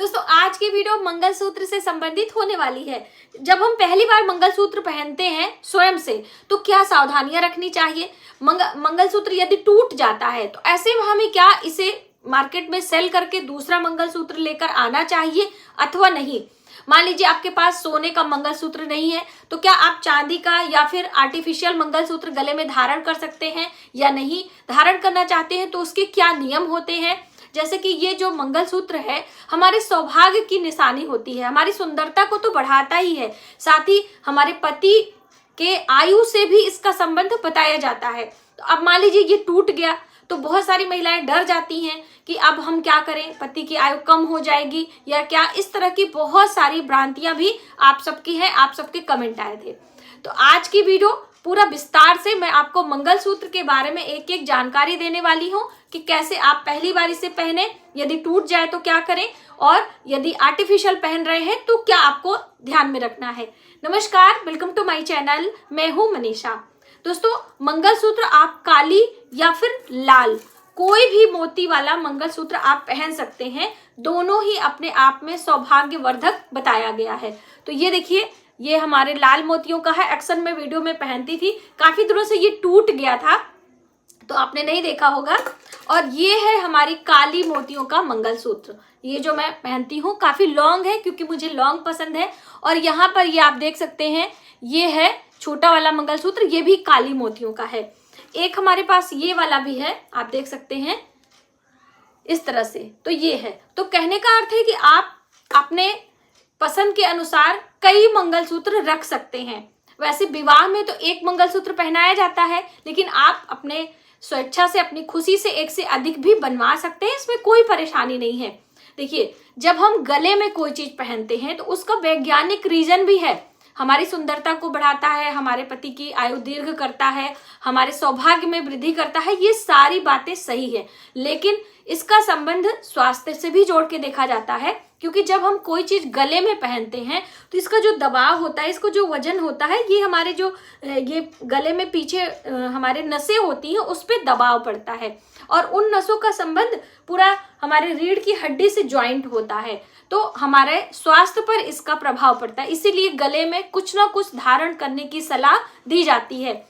दोस्तों आज की वीडियो मंगलसूत्र से संबंधित होने वाली है। जब हम पहली बार मंगलसूत्र पहनते हैं स्वयं से तो क्या सावधानियां रखनी चाहिए। मंगलसूत्र यदि टूट जाता है तो ऐसे में हमें क्या इसे मार्केट में सेल करके दूसरा मंगलसूत्र लेकर आना चाहिए अथवा नहीं। मान लीजिए आपके पास सोने का मंगलसूत्र नहीं है तो क्या आप चांदी का या फिर आर्टिफिशियल मंगलसूत्र गले में धारण कर सकते हैं या नहीं। धारण करना चाहते हैं तो उसके क्या नियम होते हैं। जैसे कि ये जो मंगलसूत्र है हमारे सौभाग्य की निशानी होती है, हमारी सुंदरता को तो बढ़ाता ही है, साथ ही हमारे पति के आयु से भी इसका संबंध बताया जाता है। तो अब मान लीजिए ये टूट गया तो बहुत सारी महिलाएं डर जाती हैं कि अब हम क्या करें, पति की आयु कम हो जाएगी या क्या। इस तरह की बहुत सारी भ्रांतियां भी आप सबकी हैं, आप सबके कमेंट आए थे। तो आज की वीडियो पूरा विस्तार से मैं आपको मंगलसूत्र के बारे में एक एक जानकारी देने वाली हूँ कि कैसे आप पहली बार इसे पहने, यदि टूट जाए तो क्या करें, और यदि आर्टिफिशियल पहन रहे हैं तो क्या आपको ध्यान में रखना है। नमस्कार, वेलकम टू माय चैनल, मैं हूँ मनीषा। दोस्तों मंगलसूत्र आप काली या फिर लाल कोई भी मोती वाला मंगलसूत्र आप पहन सकते हैं, दोनों ही अपने आप में सौभाग्यवर्धक बताया गया है। तो ये देखिए, ये हमारे लाल मोतियों का है। अक्सर मैं वीडियो में पहनती थी, काफी दिनों से ये टूट गया था तो आपने नहीं देखा होगा। और ये है हमारी काली मोतियों का मंगलसूत्र। ये जो मैं पहनती हूँ काफी लॉन्ग है क्योंकि मुझे लॉन्ग पसंद है। और यहाँ पर ये आप देख सकते हैं, ये है छोटा वाला मंगलसूत्र, ये भी काली मोतियों का है। एक हमारे पास ये वाला भी है, आप देख सकते हैं इस तरह से। तो ये है, तो कहने का अर्थ है कि आप अपने पसंद के अनुसार कई मंगलसूत्र रख सकते हैं। वैसे विवाह में तो एक मंगलसूत्र पहनाया जाता है, लेकिन आप अपने स्वेच्छा से, अपनी खुशी से एक से अधिक भी बनवा सकते हैं, इसमें कोई परेशानी नहीं है। देखिए, जब हम गले में कोई चीज पहनते हैं तो उसका वैज्ञानिक रीजन भी है। हमारी सुंदरता को बढ़ाता है, हमारे पति की आयु दीर्घ करता है, हमारे सौभाग्य में वृद्धि करता है, ये सारी बातें सही है। लेकिन इसका संबंध स्वास्थ्य से भी जोड़ के देखा जाता है, क्योंकि जब हम कोई चीज गले में पहनते हैं तो इसका जो दबाव होता है, इसको जो वजन होता है, ये हमारे जो ये गले में पीछे हमारे नसें होती हैं उस पर दबाव पड़ता है और उन नसों का संबंध पूरा हमारे रीढ़ की हड्डी से ज्वाइंट होता है, तो हमारे स्वास्थ्य पर इसका प्रभाव पड़ता है। इसीलिए गले में कुछ ना कुछ धारण करने की सलाह दी जाती है।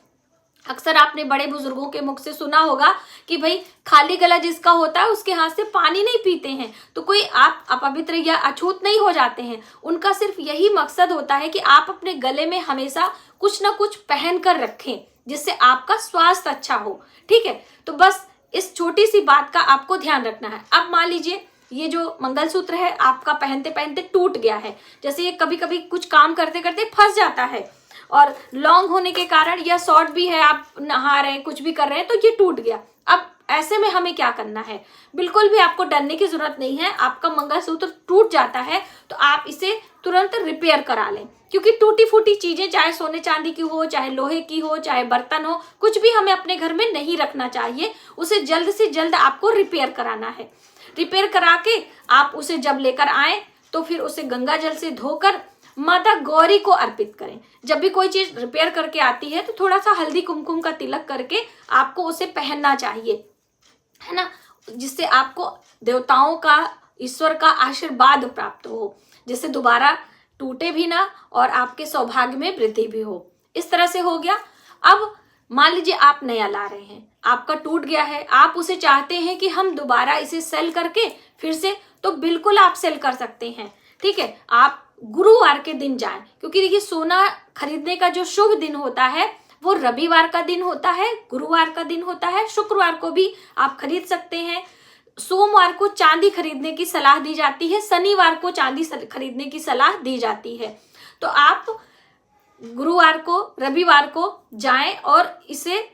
अक्सर आपने बड़े बुजुर्गों के मुख से सुना होगा कि भाई खाली गला जिसका होता है उसके हाथ से पानी नहीं पीते हैं, तो कोई आप अपवित्र या अछूत नहीं हो जाते हैं। उनका सिर्फ यही मकसद होता है कि आप अपने गले में हमेशा कुछ ना कुछ पहन कर रखें जिससे आपका स्वास्थ्य अच्छा हो। ठीक है, तो बस इस छोटी सी बात का आपको ध्यान रखना है। अब मान लीजिए ये जो मंगलसूत्र है आपका पहनते पहनते टूट गया है, जैसे ये कभी कभी कुछ काम करते करते फंस जाता है और लॉन्ग होने के कारण, या शॉर्ट भी है, आप नहा रहे हैं, कुछ भी कर रहे हैं तो ये टूट गया। अब ऐसे में हमें क्या करना है, बिल्कुल भी आपको डरने की जरूरत नहीं है। आपका मंगलसूत्र टूट जाता है तो आप इसे तुरंत रिपेयर करा लें, क्योंकि टूटी फूटी चीजें चाहे सोने चांदी की हो, चाहे लोहे की हो, चाहे बर्तन हो, कुछ भी हमें अपने घर में नहीं रखना चाहिए। उसे जल्द से जल्द आपको रिपेयर कराना है। रिपेयर करा के आप उसे जब लेकर आए तो फिर उसे गंगा जल से धोकर माता गौरी को अर्पित करें। जब भी कोई चीज रिपेयर करके आती है तो थोड़ा सा हल्दी कुमकुम का तिलक करके आपको उसे पहनना चाहिए, है ना, जिससे आपको देवताओं का, ईश्वर का आशीर्वाद प्राप्त हो, जिससे दोबारा टूटे भी ना और आपके सौभाग्य में वृद्धि भी हो। इस तरह से हो गया। अब मान लीजिए आप नया ला रहे हैं, आपका टूट गया है, आप उसे चाहते हैं कि हम दोबारा इसे सेल करके फिर से, तो बिल्कुल आप सेल कर सकते हैं। ठीक है, आप गुरुवार के दिन जाएं, क्योंकि देखिए सोना खरीदने का जो शुभ दिन होता है वो रविवार का दिन होता है, गुरुवार का दिन होता है, शुक्रवार को भी आप खरीद सकते हैं। सोमवार को चांदी खरीदने की सलाह दी जाती है, शनिवार को चांदी खरीदने की सलाह दी जाती है। तो आप गुरुवार को, रविवार को जाएं और इसे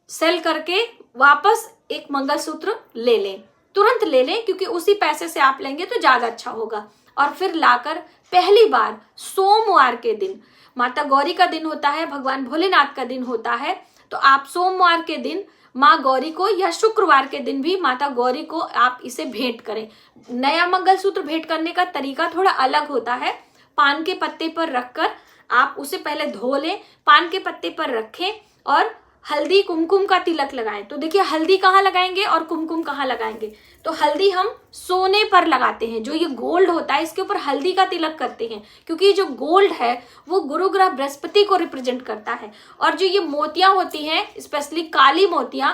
सेल करके वापस एक मंगलसूत्र ले लें, तुरंत ले लें, क्योंकि उसी पैसे से आप लेंगे तो ज्यादा अच्छा होगा। और फिर लाकर पहली बार सोमवार के दिन, माता गौरी का दिन होता है, भगवान भोलेनाथ का दिन होता है, तो आप सोमवार के दिन माँ गौरी को या शुक्रवार के दिन भी माता गौरी को आप इसे भेंट करें। नया मंगलसूत्र भेंट करने का तरीका थोड़ा अलग होता है। पान के पत्ते पर रखकर आप उसे पहले धो लें, पान के पत्ते पर रखें और हल्दी कुमकुम का तिलक लगाएं। तो देखिए हल्दी कहाँ लगाएंगे और कुमकुम कहाँ लगाएंगे। तो हल्दी हम सोने पर लगाते हैं, जो ये गोल्ड होता है इसके ऊपर हल्दी का तिलक करते हैं, क्योंकि ये जो गोल्ड है वो गुरु ग्रह बृहस्पति को रिप्रेजेंट करता है। और जो ये मोतियां होती हैं, स्पेशली काली मोतियां,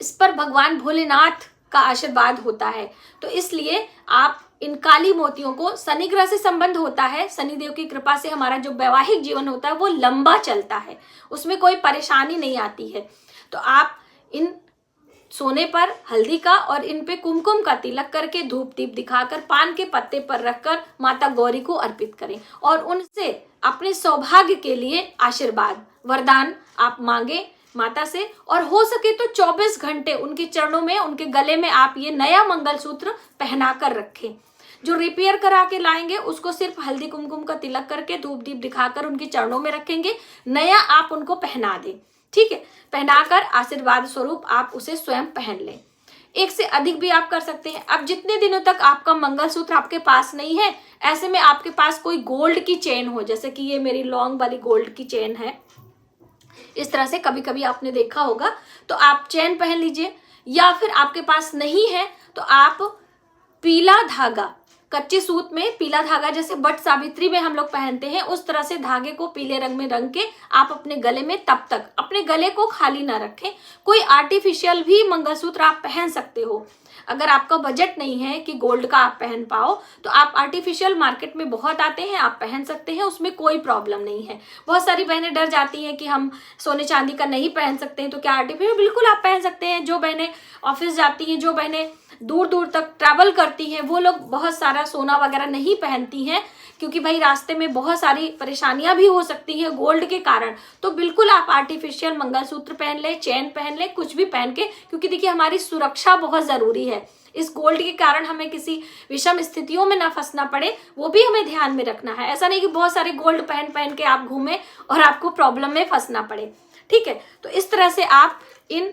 इस पर भगवान भोलेनाथ का आशीर्वाद होता है। तो इसलिए आप इन काली मोतियों को, शनि ग्रह से संबंध होता है, शनि देव की कृपा से हमारा जो वैवाहिक जीवन होता है वो लंबा चलता है, उसमें कोई परेशानी नहीं आती है। तो आप इन सोने पर हल्दी का और इन पे कुमकुम का तिलक करके धूप दीप दिखाकर पान के पत्ते पर रखकर माता गौरी को अर्पित करें और उनसे अपने सौभाग्य के लिए आशीर्वाद वरदान आप मांगे माता से। और हो सके तो 24 घंटे उनके चरणों में, उनके गले में आप ये नया मंगलसूत्र पहना कर रखें। जो रिपेयर करा के लाएंगे उसको सिर्फ हल्दी कुमकुम का तिलक करके धूप दीप दिखाकर उनके चरणों में रखेंगे, नया आप उनको पहना दें, ठीक है। पहनाकर आशीर्वाद स्वरूप आप उसे स्वयं पहन लें। एक से अधिक भी आप कर सकते हैं। अब जितने दिनों तक आपका मंगलसूत्र आपके पास नहीं है, ऐसे में आपके पास कोई गोल्ड की चेन हो, जैसे कि ये मेरी लॉन्ग वाली गोल्ड की चेन है, इस तरह से कभी कभी आपने देखा होगा, तो आप चेन पहन लीजिए। या फिर आपके पास नहीं है तो आप पीला धागा, कच्चे सूत में पीला धागा, जैसे वट सावित्री में हम लोग पहनते हैं, उस तरह से धागे को पीले रंग में रंग के आप अपने गले में, तब तक अपने गले को खाली ना रखें। कोई आर्टिफिशियल भी मंगलसूत्र आप पहन सकते हो। अगर आपका बजट नहीं है कि गोल्ड का आप पहन पाओ, तो आप आर्टिफिशियल मार्केट में बहुत आते हैं, आप पहन सकते हैं, उसमें कोई प्रॉब्लम नहीं है। बहुत सारी बहनें डर जाती हैं कि हम सोने चांदी का नहीं पहन सकते हैं, तो क्या आर्टिफिशियल? बिल्कुल आप पहन सकते हैं। जो बहनें ऑफिस जाती हैं, जो बहनें दूर दूर तक ट्रैवल करती हैं, वो लोग बहुत सारा सोना वगैरह नहीं पहनती हैं, क्योंकि भाई रास्ते में बहुत सारी परेशानियां भी हो सकती हैं गोल्ड के कारण। तो बिल्कुल आप आर्टिफिशियल मंगलसूत्र पहन ले, चेन पहन ले, कुछ भी पहन के, क्योंकि देखिए हमारी सुरक्षा बहुत जरूरी है। इस गोल्ड के कारण हमें किसी विषम स्थितियों में ना फंसना पड़े, वो भी हमें ध्यान में रखना है। ऐसा नहीं कि बहुत सारे गोल्ड पहन पहन के आप घूमें और आपको प्रॉब्लम में फंसना पड़े, ठीक है। तो इस तरह से आप इन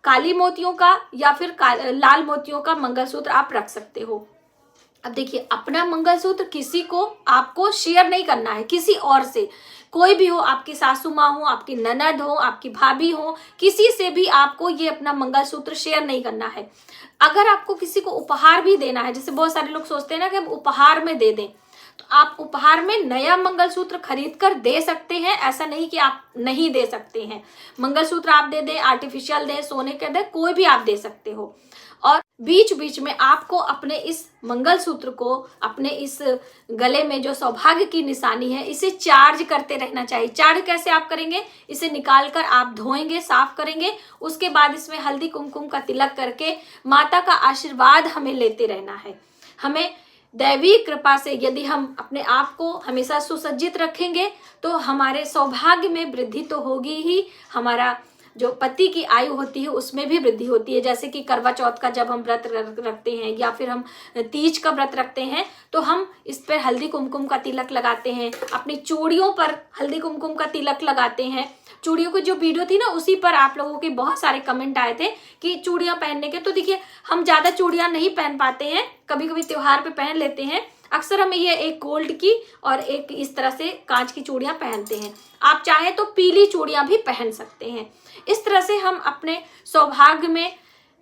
काली मोतियों का या फिर लाल मोतियों का मंगलसूत्र आप रख सकते हो। अब देखिए, अपना मंगलसूत्र किसी को आपको शेयर नहीं करना है, किसी और से। कोई भी हो, आपकी सासू माँ हो, आपकी ननद हो, आपकी भाभी हो, किसी से भी आपको ये अपना मंगलसूत्र शेयर नहीं करना है। अगर आपको किसी को उपहार भी देना है, जैसे बहुत सारे लोग सोचते हैं ना कि हम उपहार में दे दें, तो आप उपहार में नया मंगलसूत्र खरीद कर दे सकते हैं। ऐसा नहीं कि आप नहीं दे सकते हैं। मंगलसूत्र आप दे दें, आर्टिफिशियल दें, सोने के दें, कोई भी आप दे सकते हो। और बीच बीच में आपको अपने इस मंगलसूत्र को, अपने इस गले में जो सौभाग्य की निशानी है, इसे चार्ज करते रहना चाहिए। चार्ज कैसे आप करेंगे? इसे निकाल कर आप धोएंगे, साफ करेंगे, उसके बाद इसमें हल्दी कुमकुम का तिलक करके माता का आशीर्वाद हमें लेते रहना है। हमें दैवी कृपा से यदि हम अपने आप को हमेशा सुसज्जित रखेंगे तो हमारे सौभाग्य में वृद्धि तो होगी ही, हमारा जो पति की आयु होती है उसमें भी वृद्धि होती है। जैसे कि करवा चौथ का जब हम व्रत रखते हैं या फिर हम तीज का व्रत रखते हैं, तो हम इस पर हल्दी कुमकुम का तिलक लगाते हैं, अपनी चूड़ियों पर हल्दी कुमकुम का तिलक लगाते हैं। चूड़ियों की जो वीडियो थी ना, उसी पर आप लोगों के बहुत सारे कमेंट आए थे कि चूड़ियां पहनने के। तो देखिए, हम ज्यादा चूड़ियां नहीं पहन पाते हैं, कभी कभी त्योहार पे पहन लेते हैं। अक्सर हम ये एक गोल्ड की और एक इस तरह से कांच की चूड़ियां पहनते हैं। आप चाहें तो पीली चूड़ियां भी पहन सकते हैं। इस तरह से हम अपने सौभाग्य में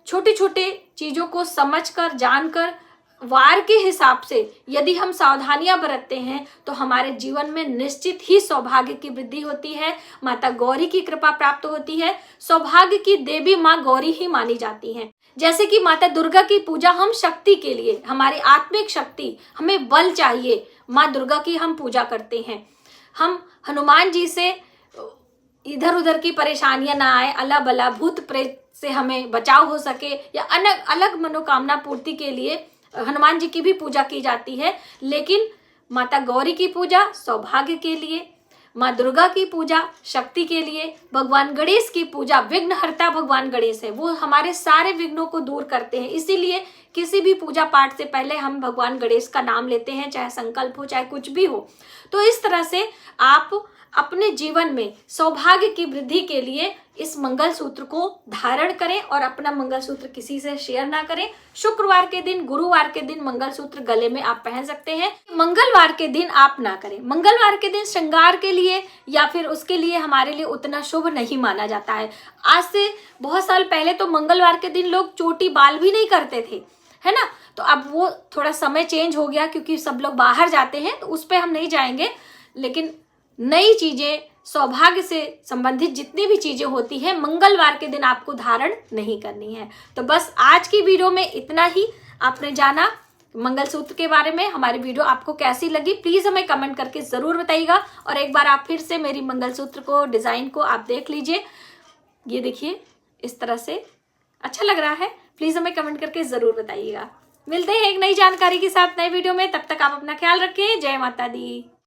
छोटे छोटे चीजों को समझकर, जानकर, वार के हिसाब से यदि हम सावधानियां बरतते हैं तो हमारे जीवन में निश्चित ही सौभाग्य की वृद्धि होती है, माता गौरी की कृपा प्राप्त होती है। सौभाग्य की देवी माँ गौरी ही मानी जाती हैं। जैसे कि माता दुर्गा की पूजा हम शक्ति के लिए, हमारी आत्मिक शक्ति, हमें बल चाहिए, माँ दुर्गा की हम पूजा करते हैं। हम हनुमान जी से इधर उधर की परेशानियां ना आए, अला बला भूत प्रेत से हमें बचाव हो सके, या अलग अलग मनोकामना पूर्ति के लिए हनुमान जी की भी पूजा की जाती है। लेकिन माता गौरी की पूजा सौभाग्य के लिए, माँ दुर्गा की पूजा शक्ति के लिए, भगवान गणेश की पूजा, विघ्नहर्ता भगवान गणेश है, वो हमारे सारे विघ्नों को दूर करते हैं। इसीलिए किसी भी पूजा पाठ से पहले हम भगवान गणेश का नाम लेते हैं, चाहे संकल्प हो, चाहे कुछ भी हो। तो इस तरह से आप अपने जीवन में सौभाग्य की वृद्धि के लिए इस मंगलसूत्र को धारण करें और अपना मंगलसूत्र किसी से शेयर ना करें। शुक्रवार के दिन, गुरुवार के दिन मंगलसूत्र गले में आप पहन सकते हैं। मंगलवार के दिन आप ना करें। मंगलवार के दिन श्रृंगार के लिए या फिर उसके लिए हमारे लिए उतना शुभ नहीं माना जाता है। आज से बहुत साल पहले तो मंगलवार के दिन लोग चोटी बाल भी नहीं करते थे, है ना। तो अब वो थोड़ा समय चेंज हो गया क्योंकि सब लोग बाहर जाते हैं, तो उस पर हम नहीं जाएंगे। लेकिन नई चीजें, सौभाग्य से संबंधित जितनी भी चीजें होती हैं, मंगलवार के दिन आपको धारण नहीं करनी है। तो बस आज की वीडियो में इतना ही। आपने जाना मंगलसूत्र के बारे में। हमारी वीडियो आपको कैसी लगी प्लीज हमें कमेंट करके जरूर बताइएगा। और एक बार आप फिर से मेरी मंगलसूत्र को, डिजाइन को आप देख लीजिए। ये देखिए, इस तरह से अच्छा लग रहा है। प्लीज हमें कमेंट करके जरूर बताइएगा। मिलते हैं एक नई जानकारी के साथ नए वीडियो में। तब तक आप अपना ख्याल रखें। जय माता दी।